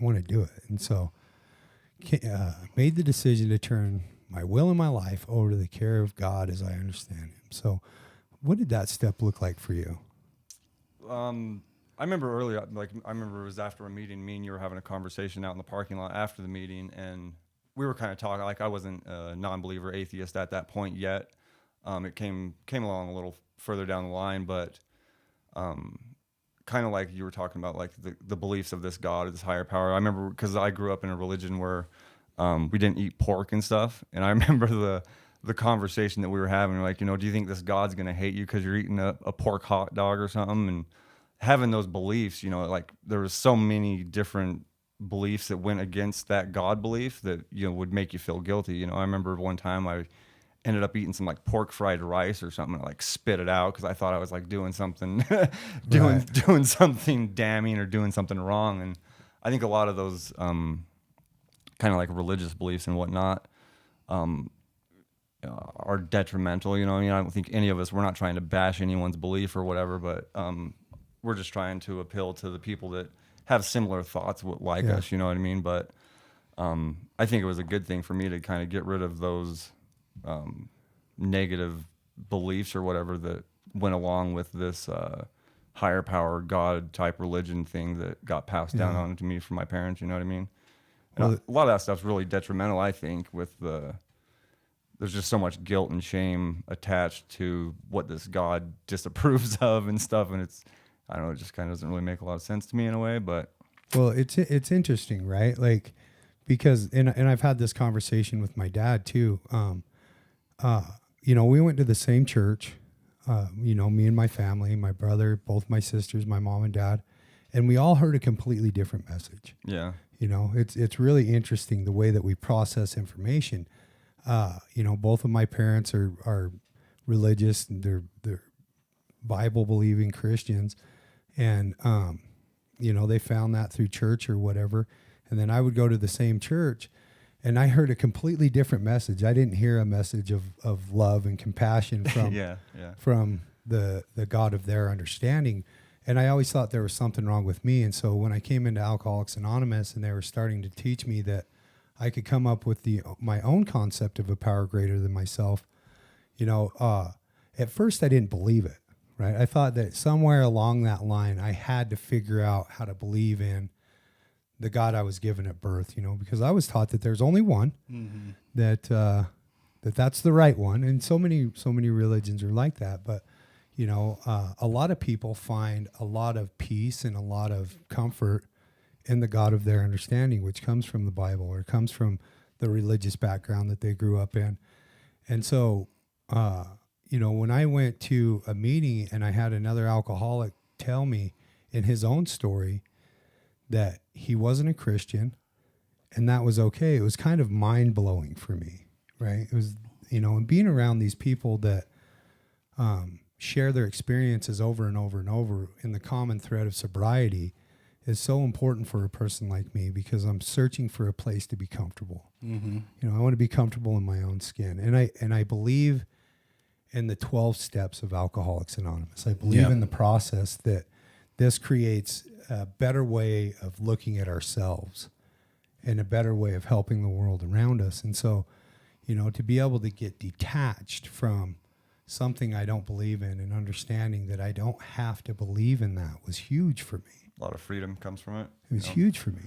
want to do it. And so made the decision to turn my will and my life over to the care of God as I understand him. So what did that step look like for you? I remember earlier, I remember it was after a meeting, me and you were having a conversation out in the parking lot after the meeting, and we were kind of talking, like I wasn't a non-believer atheist at that point yet. It came along a little further down the line, but kind of like you were talking about, like the beliefs of this God, this higher power. I remember, because I grew up in a religion where we didn't eat pork and stuff, and I remember the conversation that we were having, like, do you think this God's going to hate you because you're eating a pork hot dog or something? And having those beliefs, like there was so many different beliefs that went against that God belief that, would make you feel guilty. I remember one time I ended up eating some like pork fried rice or something, and like spit it out because I thought I was like doing something, doing something damning or doing something wrong. And I think a lot of those kind of like religious beliefs and whatnot are detrimental. I don't think any of us, we're not trying to bash anyone's belief or whatever, but we're just trying to appeal to the people that have similar thoughts like us, you know what I mean? But I think it was a good thing for me to kind of get rid of those negative beliefs or whatever that went along with this higher power God type religion thing that got passed down on to me from my parents, you know what I mean? And a lot of that stuff's really detrimental, I think, with there's just so much guilt and shame attached to what this God disapproves of and stuff, and I don't know, it just kind of doesn't really make a lot of sense to me in a way, but. Well, it's interesting, right? Like, because, and I've had this conversation with my dad too. We went to the same church, me and my family, my brother, both my sisters, my mom and dad, and we all heard a completely different message. Yeah. It's really interesting the way that we process information. Both of my parents are religious, and they're Bible believing Christians. And, they found that through church or whatever. And then I would go to the same church and I heard a completely different message. I didn't hear a message of love and compassion from, from the God of their understanding. And I always thought there was something wrong with me. And so when I came into Alcoholics Anonymous and they were starting to teach me that I could come up with my own concept of a power greater than myself, at first I didn't believe it. Right. I thought that somewhere along that line, I had to figure out how to believe in the God I was given at birth, because I was taught that there's only one, that's the right one. And so many religions are like that. But, a lot of people find a lot of peace and a lot of comfort in the God of their understanding, which comes from the Bible or comes from the religious background that they grew up in. And so, when I went to a meeting and I had another alcoholic tell me in his own story that he wasn't a Christian and that was okay, it was kind of mind-blowing for me, right? It was, and being around these people that share their experiences over and over and over in the common thread of sobriety is so important for a person like me because I'm searching for a place to be comfortable. I want to be comfortable in my own skin. And I believe in the 12 steps of Alcoholics Anonymous. I believe in the process that this creates a better way of looking at ourselves and a better way of helping the world around us. And so, to be able to get detached from something I don't believe in and understanding that I don't have to believe in that was huge for me. A lot of freedom comes from it. It was huge for me.